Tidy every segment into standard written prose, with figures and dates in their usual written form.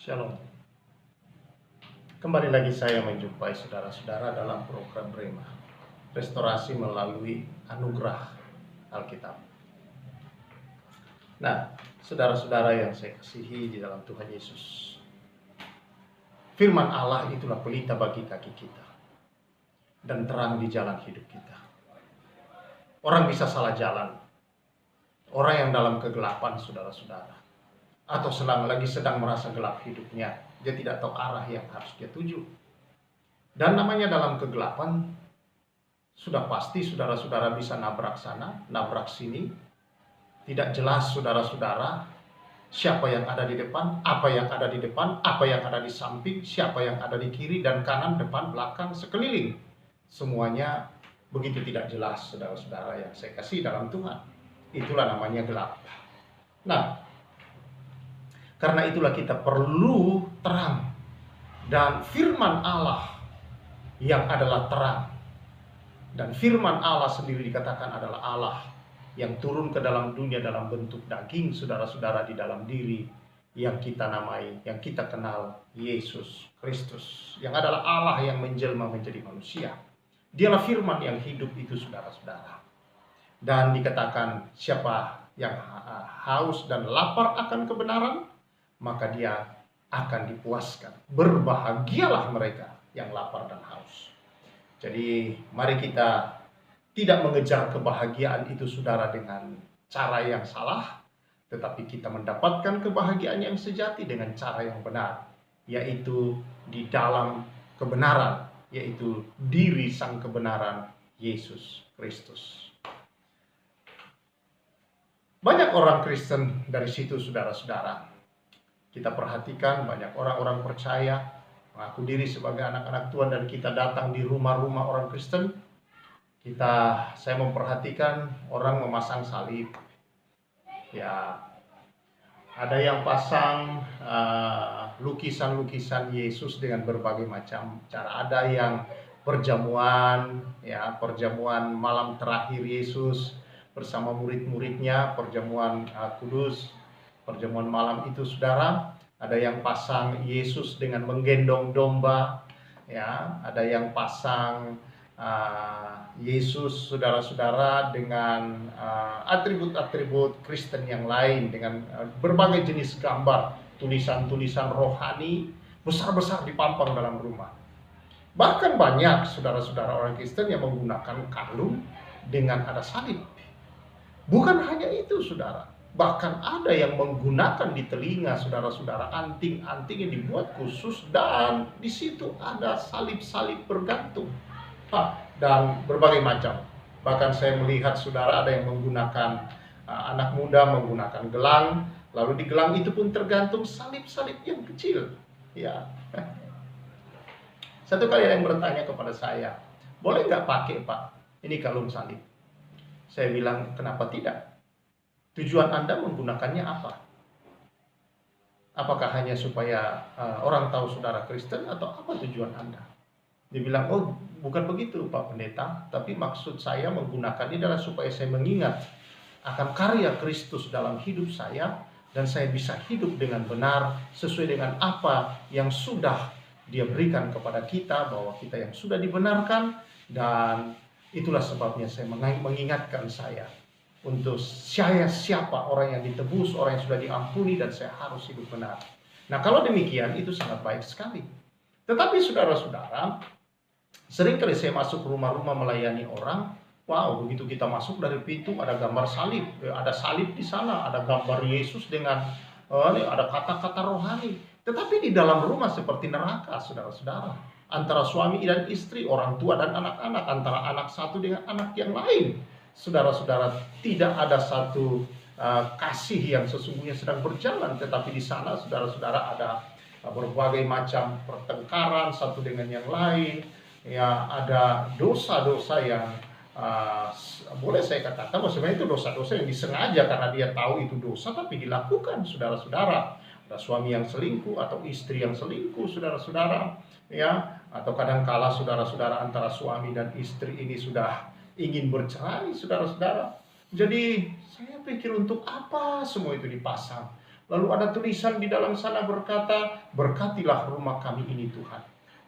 Shalom. Kembali lagi saya menjumpai saudara-saudara dalam program Rema, restorasi melalui anugerah Alkitab. Nah, saudara-saudara yang saya kasihi di dalam Tuhan Yesus, firman Allah itulah pelita bagi kaki kita dan terang di jalan hidup kita. Orang bisa salah jalan, orang yang dalam kegelapan, saudara-saudara, atau sedang merasa gelap hidupnya, dia tidak tahu arah yang harus dia tuju. Dan namanya dalam kegelapan, sudah pasti saudara-saudara bisa nabrak sana, nabrak sini. Tidak jelas saudara-saudara siapa yang ada di depan, apa yang ada di depan, apa yang ada di samping, siapa yang ada di kiri dan kanan, depan, belakang, sekeliling. Semuanya begitu tidak jelas, saudara-saudara yang saya kasih dalam Tuhan. Itulah namanya gelap. Nah, karena itulah kita perlu terang. Dan firman Allah yang adalah terang. Dan firman Allah sendiri dikatakan adalah Allah yang turun ke dalam dunia dalam bentuk daging, saudara-saudara, di dalam diri yang kita namai, yang kita kenal, Yesus Kristus, yang adalah Allah yang menjelma menjadi manusia. Dialah firman yang hidup itu, saudara-saudara. Dan dikatakan siapa yang haus dan lapar akan kebenaran, maka dia akan dipuaskan. Berbahagialah mereka yang lapar dan haus. Jadi mari kita tidak mengejar kebahagiaan itu, saudara, dengan cara yang salah, tetapi kita mendapatkan kebahagiaan yang sejati dengan cara yang benar, yaitu di dalam kebenaran, yaitu diri sang kebenaran, Yesus Kristus. Banyak orang Kristen dari situ, saudara-saudara. Kita perhatikan banyak orang-orang percaya mengaku diri sebagai anak-anak Tuhan, dan kita datang di rumah-rumah orang Kristen. Saya memperhatikan orang memasang salib. Ya, ada yang pasang lukisan-lukisan Yesus dengan berbagai macam cara. Ada yang perjamuan, ya, perjamuan malam terakhir Yesus bersama murid-muridnya, perjamuan kudus. Perjamuan malam itu, saudara, ada yang pasang Yesus dengan menggendong domba, ya, ada yang pasang Yesus, saudara-saudara, dengan atribut-atribut Kristen yang lain, dengan berbagai jenis gambar, tulisan-tulisan rohani besar-besar dipampang dalam rumah. Bahkan banyak saudara-saudara orang Kristen yang menggunakan kalung dengan ada salib. Bukan hanya itu, saudara. Bahkan ada yang menggunakan di telinga, saudara-saudara, anting-anting yang dibuat khusus, dan di situ ada salib-salib bergantung. Dan berbagai macam. Bahkan saya melihat, saudara, ada yang menggunakan anak muda menggunakan gelang, lalu di gelang itu pun tergantung salib-salib yang kecil. Ya. Satu kali ada yang bertanya kepada saya, boleh nggak pakai, Pak, ini kalung salib? Saya bilang, kenapa tidak? Tujuan Anda menggunakannya apa? Apakah hanya supaya orang tahu saudara Kristen, atau apa tujuan Anda? Dia bilang, oh, bukan begitu, Pak Pendeta, tapi maksud saya menggunakannya adalah supaya saya mengingat akan karya Kristus dalam hidup saya, dan saya bisa hidup dengan benar sesuai dengan apa yang sudah Dia berikan kepada kita, bahwa kita yang sudah dibenarkan. Dan itulah sebabnya saya mengingatkan saya untuk saya siapa, orang yang ditebus, orang yang sudah diampuni, dan saya harus hidup benar. Nah, kalau demikian itu sangat baik sekali. Tetapi saudara-saudara, seringkali saya masuk rumah-rumah melayani orang, wow, begitu kita masuk dari pintu ada gambar salib, ada salib di sana, ada gambar Yesus dengan ada kata-kata rohani. Tetapi di dalam rumah seperti neraka, saudara-saudara. Antara suami dan istri, orang tua dan anak-anak, antara anak satu dengan anak yang lain. Saudara-saudara, tidak ada satu kasih yang sesungguhnya sedang berjalan, tetapi di sana, saudara-saudara, ada berbagai macam pertengkaran satu dengan yang lain. Ya, ada dosa-dosa yang boleh saya katakan sebenarnya itu dosa-dosa yang disengaja karena dia tahu itu dosa, tapi dilakukan, saudara-saudara. Ada suami yang selingkuh atau istri yang selingkuh, saudara-saudara, ya, atau kadang-kala saudara-saudara antara suami dan istri ini sudah ingin bercerai, saudara-saudara. Jadi saya pikir, untuk apa semua itu dipasang? Lalu ada tulisan di dalam sana berkata, berkatilah rumah kami ini Tuhan.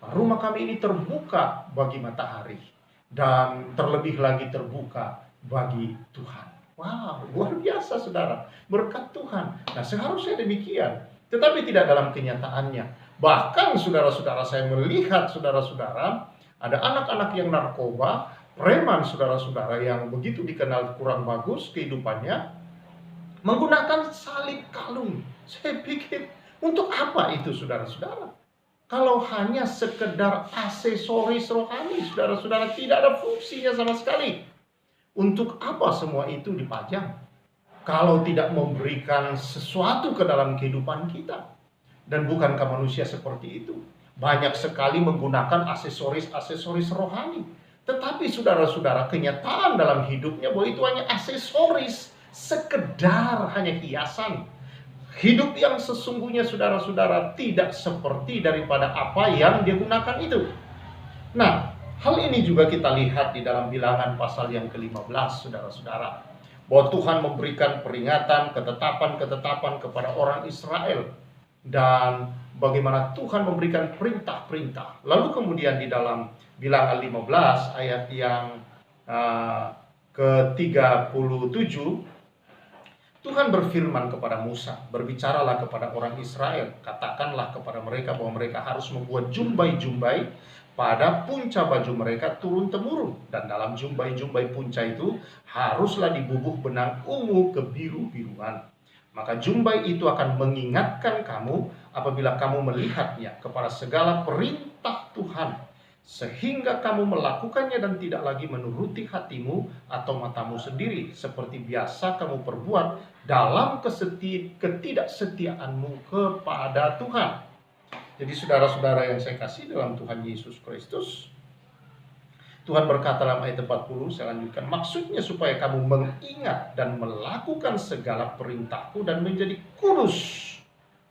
Rumah kami ini terbuka bagi matahari dan terlebih lagi terbuka bagi Tuhan. Wow, luar biasa saudara, berkat Tuhan. Nah, seharusnya demikian, tetapi tidak dalam kenyataannya. Bahkan saudara-saudara, saya melihat saudara-saudara, ada anak-anak yang narkoba, preman saudara-saudara yang begitu dikenal kurang bagus kehidupannya, menggunakan salib kalung. Saya pikir, untuk apa itu saudara-saudara? Kalau hanya sekedar aksesoris rohani, saudara-saudara, tidak ada fungsinya sama sekali. Untuk apa semua itu dipajang? Kalau tidak memberikan sesuatu ke dalam kehidupan kita. Dan bukankah manusia seperti itu? Banyak sekali menggunakan aksesoris-aksesoris rohani. Tetapi saudara-saudara, kenyataan dalam hidupnya bahwa itu hanya aksesoris, sekedar hanya hiasan. Hidup yang sesungguhnya saudara-saudara tidak seperti daripada apa yang dia gunakan itu. Nah, hal ini juga kita lihat di dalam Bilangan pasal yang ke-15 saudara-saudara. Bahwa Tuhan memberikan peringatan, ketetapan-ketetapan kepada orang Israel. Dan bagaimana Tuhan memberikan perintah-perintah. Lalu kemudian di dalam Bilangan 15 ayat yang ke-37, Tuhan berfirman kepada Musa, berbicaralah kepada orang Israel, katakanlah kepada mereka bahwa mereka harus membuat jumbai-jumbai pada punca baju mereka turun-temurun. Dan dalam jumbai-jumbai punca itu haruslah dibubuh benang ungu kebiru-biruan. Maka jumbai itu akan mengingatkan kamu apabila kamu melihatnya kepada segala perintah Tuhan, sehingga kamu melakukannya dan tidak lagi menuruti hatimu atau matamu sendiri, seperti biasa kamu perbuat dalam ketidaksetiaanmu kepada Tuhan. Jadi saudara-saudara yang saya kasih dalam Tuhan Yesus Kristus, Tuhan berkata dalam ayat 40, saya lanjutkan, maksudnya supaya kamu mengingat dan melakukan segala perintahku dan menjadi kudus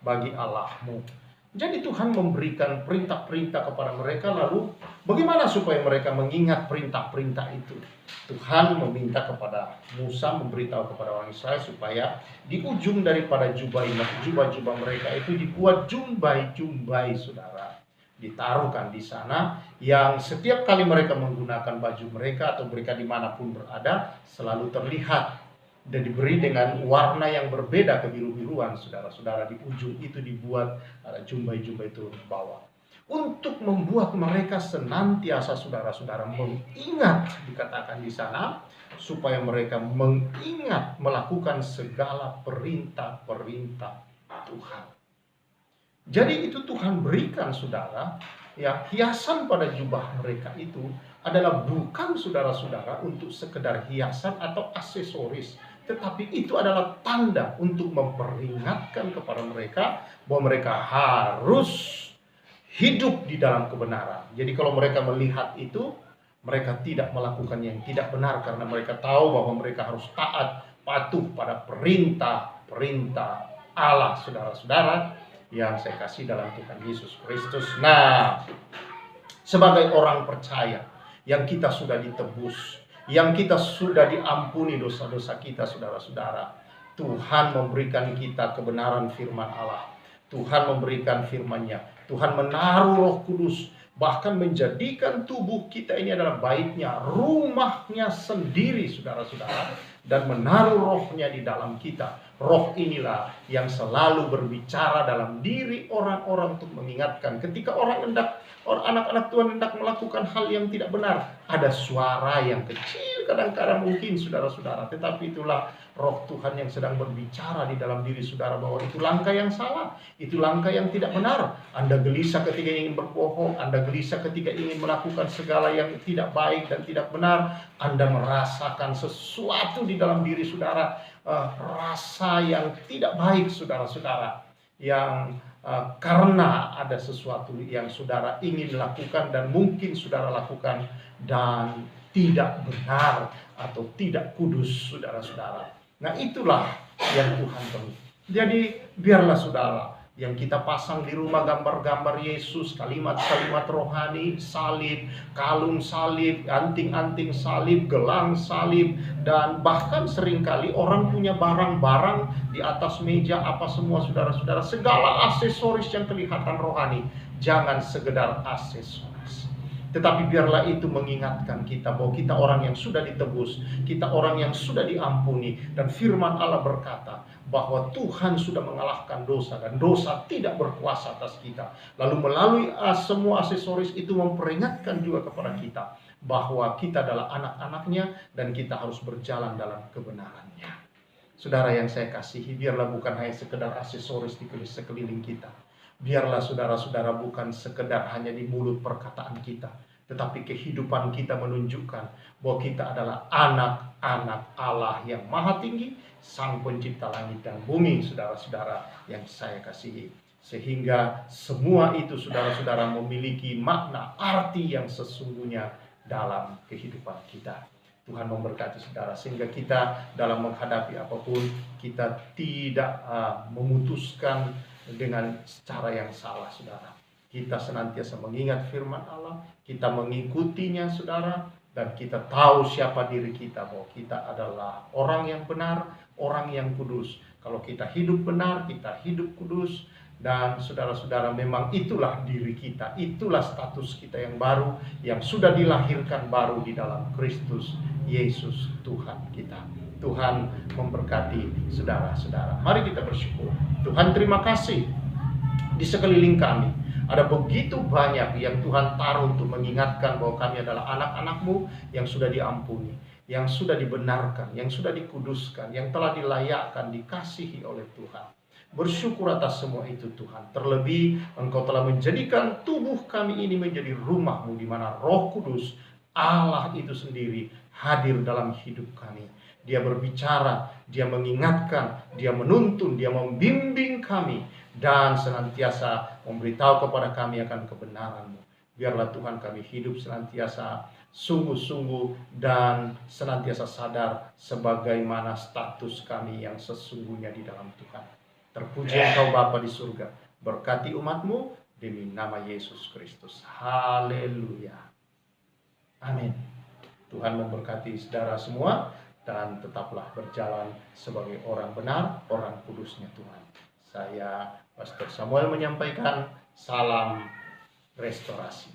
bagi Allahmu. Jadi Tuhan memberikan perintah-perintah kepada mereka, lalu bagaimana supaya mereka mengingat perintah-perintah itu? Tuhan meminta kepada Musa, memberitahu kepada orang Israel supaya di ujung daripada jubah-jubah mereka itu dibuat jumbai-jumbai saudara. Ditaruhkan di sana, yang setiap kali mereka menggunakan baju mereka atau mereka dimanapun berada, selalu terlihat dan diberi dengan warna yang berbeda kebiru-biruan. Saudara-saudara, di ujung itu dibuat ada jumbai-jumbai turun ke bawah. Untuk membuat mereka senantiasa saudara-saudara mengingat, dikatakan di sana, supaya mereka mengingat melakukan segala perintah-perintah Tuhan. Jadi itu Tuhan berikan saudara, ya, hiasan pada jubah mereka itu adalah bukan saudara-saudara untuk sekedar hiasan atau aksesoris, tetapi itu adalah tanda untuk memperingatkan kepada mereka bahwa mereka harus hidup di dalam kebenaran. Jadi kalau mereka melihat itu, mereka tidak melakukan yang tidak benar karena mereka tahu bahwa mereka harus taat, patuh pada perintah-perintah Allah, saudara-saudara yang saya kasih dalam Tuhan Yesus Kristus. Nah, sebagai orang percaya yang kita sudah ditebus, yang kita sudah diampuni dosa-dosa kita, saudara-saudara, Tuhan memberikan kita kebenaran firman Allah. Tuhan memberikan firman-Nya. Tuhan menaruh Roh Kudus, bahkan menjadikan tubuh kita ini adalah baitnya, rumahnya sendiri, saudara-saudara, dan menaruh Roh-Nya di dalam kita. Roh inilah yang selalu berbicara dalam diri orang-orang untuk mengingatkan. Ketika anak-anak Tuhan hendak melakukan hal yang tidak benar, ada suara yang kecil kadang-kadang mungkin saudara-saudara, tetapi itulah Roh Tuhan yang sedang berbicara di dalam diri saudara bahwa itu langkah yang salah, itu langkah yang tidak benar. Anda gelisah ketika ingin berbohong, Anda gelisah ketika ingin melakukan segala yang tidak baik dan tidak benar. Anda merasakan sesuatu di dalam diri saudara, rasa yang tidak baik saudara-saudara, yang karena ada sesuatu yang saudara ingin lakukan dan mungkin saudara lakukan dan tidak benar atau tidak kudus, saudara-saudara. Nah, itulah yang Tuhan perlu. Jadi biarlah saudara yang kita pasang di rumah, gambar-gambar Yesus, kalimat-kalimat rohani, salib, kalung salib, anting-anting salib, gelang salib, dan bahkan seringkali orang punya barang-barang di atas meja apa semua, saudara-saudara, segala aksesoris yang kelihatan rohani. Jangan sekedar aksesoris, tetapi biarlah itu mengingatkan kita bahwa kita orang yang sudah ditebus, kita orang yang sudah diampuni, dan firman Allah berkata bahwa Tuhan sudah mengalahkan dosa dan dosa tidak berkuasa atas kita. Lalu melalui semua aksesoris itu memperingatkan juga kepada kita bahwa kita adalah anak-anaknya dan kita harus berjalan dalam kebenarannya. Saudara yang saya kasihi, biarlah bukan hanya sekedar aksesoris di sekeliling kita. Biarlah saudara-saudara bukan sekedar hanya di mulut perkataan kita, tetapi kehidupan kita menunjukkan bahwa kita adalah anak-anak Allah yang maha tinggi, Sang Pencipta langit dan bumi, saudara-saudara yang saya kasihi. Sehingga semua itu saudara-saudara memiliki makna arti yang sesungguhnya dalam kehidupan kita. Tuhan memberkati saudara sehingga kita dalam menghadapi apapun, kita tidak memutuskan dengan cara yang salah, saudara. Kita senantiasa mengingat firman Allah, kita mengikutinya, saudara, dan kita tahu siapa diri kita, bahwa kita adalah orang yang benar, orang yang kudus. Kalau kita hidup benar, kita hidup kudus, dan saudara-saudara, memang itulah diri kita, itulah status kita yang baru, yang sudah dilahirkan baru di dalam Kristus Yesus Tuhan kita. Tuhan memberkati saudara-saudara. Mari kita bersyukur. Tuhan, terima kasih di sekeliling kami ada begitu banyak yang Tuhan taruh untuk mengingatkan bahwa kami adalah anak-anak-Mu yang sudah diampuni, yang sudah dibenarkan, yang sudah dikuduskan, yang telah dilayakkan, dikasihi oleh Tuhan. Bersyukur atas semua itu, Tuhan. Terlebih Engkau telah menjadikan tubuh kami ini menjadi rumah-Mu, di mana Roh Kudus Allah itu sendiri hadir dalam hidup kami. Dia berbicara, Dia mengingatkan, Dia menuntun, Dia membimbing kami, dan senantiasa memberitahu kepada kami akan kebenaran-Mu. Biarlah Tuhan kami hidup senantiasa sungguh-sungguh dan senantiasa sadar sebagaimana status kami yang sesungguhnya di dalam Tuhan. Terpuji Engkau Bapa di surga, berkati umat-Mu demi nama Yesus Kristus. Haleluya. Amin. Tuhan memberkati saudara semua, dan tetaplah berjalan sebagai orang benar, orang kudusnya Tuhan. Saya Pastor Samuel menyampaikan salam restorasi.